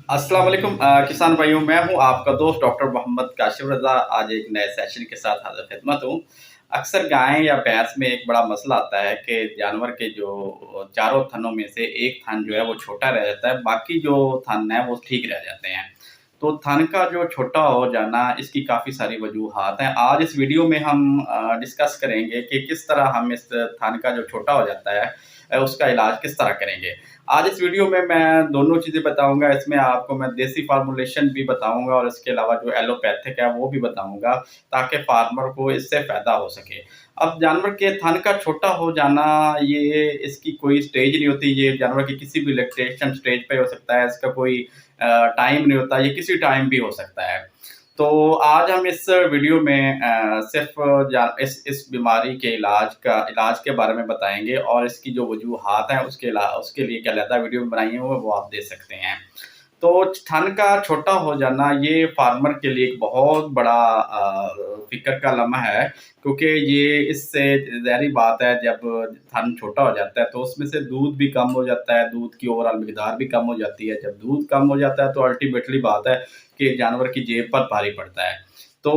अस्सलाम वालेकुम किसान भाइयों, मैं हूं आपका दोस्त डॉक्टर मोहम्मद काशिफ रज़ा। आज एक नए सेशन के साथ हाज़िर खिदमत हूं। अक्सर गाय या भैंस में एक बड़ा मसला आता है कि जानवर के जो चारों थनों में से एक थन जो है वो छोटा रह जाता है, बाकी जो थन हैं वो ठीक रह जाते हैं। तो थन का जो छोटा हो जाना, इसकी काफ़ी सारी वजूहात हैं। आज इस वीडियो में हम डिस्कस करेंगे कि किस तरह हम इस थन का जो छोटा हो जाता है उसका इलाज किस तरह करेंगे। आज इस वीडियो में मैं दोनों चीज़ें बताऊँगा। इसमें आपको मैं देसी फ़ॉर्मूलेशन भी बताऊँगा और इसके अलावा जो एलोपैथिक है वो भी बताऊँगा, ताकि फ़ार्मर को इससे फ़ायदा हो सके। अब जानवर के थन का छोटा हो जाना, ये इसकी कोई स्टेज नहीं होती, ये जानवर की किसी भी लैक्टेशन स्टेज पे हो सकता है, इसका कोई टाइम नहीं होता, ये किसी टाइम भी हो सकता है। तो आज हम इस वीडियो में सिर्फ़ जा इस बीमारी के इलाज के बारे में बताएँगे और इसकी जो वजूहात हैं उसके लिए एक अलहदा वीडियो बनाई है, वो आप देख सकते हैं। तो थन का छोटा हो जाना ये फार्मर के लिए एक बहुत बड़ा फ़िक्र का लम्हा है, क्योंकि ये इससे ज़ाहिर-सी बात है, जब थन छोटा हो जाता है तो उसमें से दूध भी कम हो जाता है, दूध की ओवरऑल मिकदार भी कम हो जाती है। जब दूध कम हो जाता है तो अल्टीमेटली बात है कि जानवर की जेब पर भारी पड़ता है। तो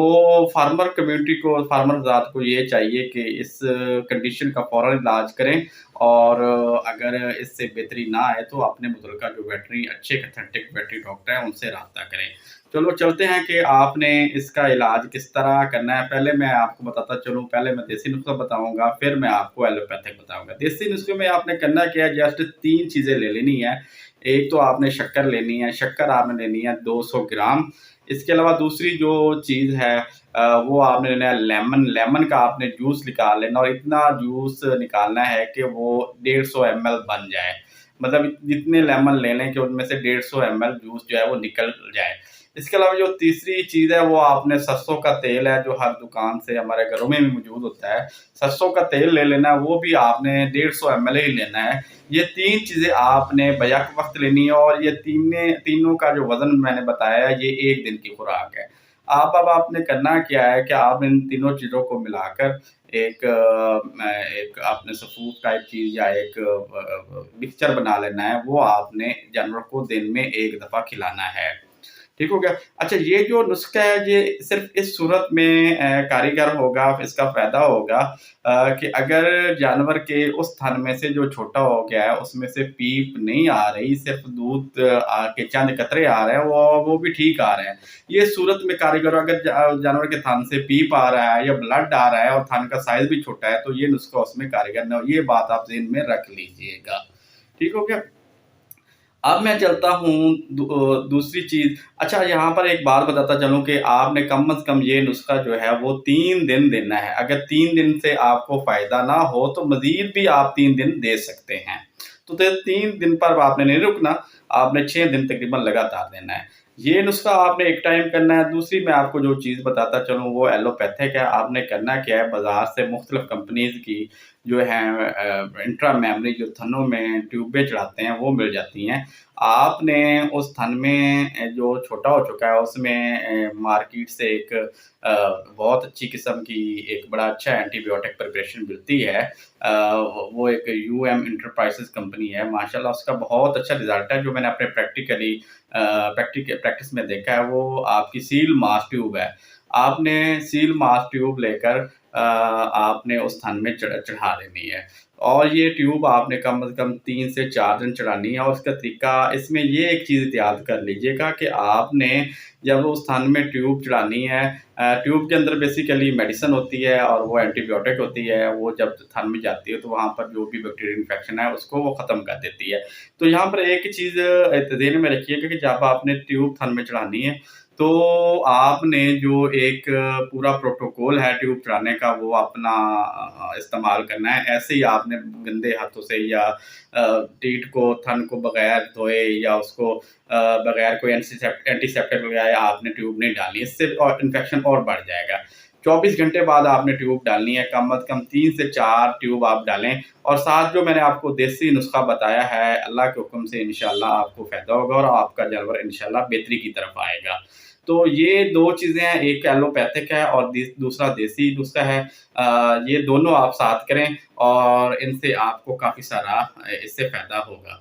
फार्मर ज़ात को ये चाहिए कि इस कंडीशन का फ़ौरन इलाज करें और अगर इससे बेहतरी ना आए तो अपने मुतल्लिका जो वेटरनरी अच्छे ऑथेंटिक वेटरनरी डॉक्टर हैं उनसे राब्ता करें। चलो चलते हैं कि आपने इसका इलाज किस तरह करना है। पहले मैं आपको बताता चलूँ, पहले मैं देसी नुस्ख़ा बताऊँगा, फिर मैं आपको एलोपैथिक बताऊँगा। देसी नुस्खे में आपने करना क्या है, जस्ट 3 चीज़ें ले लेनी है। एक तो आपने शक्कर लेनी है, शक्कर आपने लेनी है 200 ग्राम। इसके अलावा दूसरी जो चीज़ है वो आपने लेना है लेमन। लेमन का आपने जूस निकाल लेना और इतना जूस निकालना है कि वो 150 एमएल बन जाए। मतलब जितने लेमन ले लें कि उनमें से 150 एमएल जूस जो है वो निकल जाए। इसके अलावा जो तीसरी चीज़ है वो आपने सरसों का तेल है, जो हर दुकान से हमारे घरों में भी मौजूद होता है। सरसों का तेल ले लेना है, वो भी आपने 150 एमएल ही लेना है। ये 3 चीज़ें आपने बैक वक़्त लेनी है और ये तीनों का जो वज़न मैंने बताया है, ये 1 दिन की खुराक है। अब आपने करना क्या है कि आप इन तीनों चीज़ों को मिलाकर एक आपने सफूत टाइप चीज़ या एक मिक्सचर बना लेना है, वो आपने जानवर को दिन में 1 दफ़ा खिलाना है। ठीक हो गया? अच्छा, ये जो नुस्ख़ा है ये सिर्फ़ इस सूरत में कारीगर होगा, इसका फ़ायदा होगा कि अगर जानवर के उस थन में से जो छोटा हो गया है उसमें से पीप नहीं आ रही, सिर्फ़ दूध के चंद कतरे आ रहे हैं, वो भी ठीक आ रहे हैं। ये सूरत में कारीगर, अगर जानवर के थन से पीप आ रहा है या ब्लड आ रहा है और थन का साइज़ भी छोटा है, तो ये नुस्ख़ा उसमें कारीगर ना हो। ये बात आप ज़हन में रख लीजिएगा। ठीक हो गया? अब मैं चलता हूँ दूसरी चीज़। अच्छा, यहाँ पर एक बात बताता चलूँ कि आपने कम से कम ये नुस्ख़ा जो है वो 3 दिन देना है। अगर 3 दिन से आपको फ़ायदा ना हो तो मज़ीद भी आप 3 दिन दे सकते हैं। तो 3 दिन पर आपने नहीं रुकना, आपने 6 दिन तकरीबन लगातार देना है। ये नुस्ख़ा आपने एक टाइम करना है। दूसरी मैं आपको जो चीज़ बताता चलूँ वो एलोपैथिक है। आपने करना क्या है, बाज़ार से मुख्तलिफ़ कंपनीज़ की जो हैं इंट्रा मेमरी जो थनों में ट्यूबें चढ़ाते हैं वो मिल जाती हैं। आपने उस थन में जो छोटा हो चुका है उसमें मार्केट से एक बहुत अच्छी किस्म की एक बड़ा अच्छा एंटीबायोटिक प्रिपरेशन मिलती है। वो एक यूएम एंटरप्राइजेज़ कंपनी है। माशाल्लाह उसका बहुत अच्छा रिज़ल्ट है, जो मैंने अपने प्रैक्टिस में देखा है। वो आपकी सील मास ट्यूब है। आपने सील मास ट्यूब लेकर आपने उस थन में चढ़ा देनी है और ये ट्यूब आपने कम से कम 3 से 4 दिन चढ़ानी है। और उसका तरीका, इसमें ये एक चीज़ याद कर लीजिएगा कि आपने जब उस थन में ट्यूब चढ़ानी है, ट्यूब के अंदर बेसिकली मेडिसिन होती है और वो एंटीबायोटिक होती है। वो जब थन में जाती है तो वहाँ पर जो भी बैक्टीरियल इन्फेक्शन है उसको वो ख़त्म कर देती है। तो यहाँ पर एक चीज़ ज़हन में रखिएगा कि जब आपने ट्यूब थन में चढ़ानी है तो आपने जो एक पूरा प्रोटोकॉल है ट्यूब चढ़ाने का वो अपना इस्तेमाल करना है। ऐसे ही आपने गंदे हाथों से या टीट को, थन को बगैर धोए या उसको बगैर कोई एंटीसेप्टिक लगाए आपने ट्यूब नहीं डालनी, इससे और इन्फेक्शन और बढ़ जाएगा। 24 घंटे बाद आपने ट्यूब डालनी है, कम से कम 3 से 4 ट्यूब आप डालें और साथ जो मैंने आपको देसी नुस्ख़ा बताया है, अल्लाह के हुक्म से इंशाअल्लाह आपको फ़ायदा होगा और आपका जानवर इंशाअल्लाह बेहतरी की तरफ आएगा। तो ये 2 चीज़ें हैं, एक एलोपैथिक है और दूसरा देसी नुस्ख़ा है। ये दोनों आप साथ करें और इनसे आपको काफ़ी सारा इससे फ़ायदा होगा।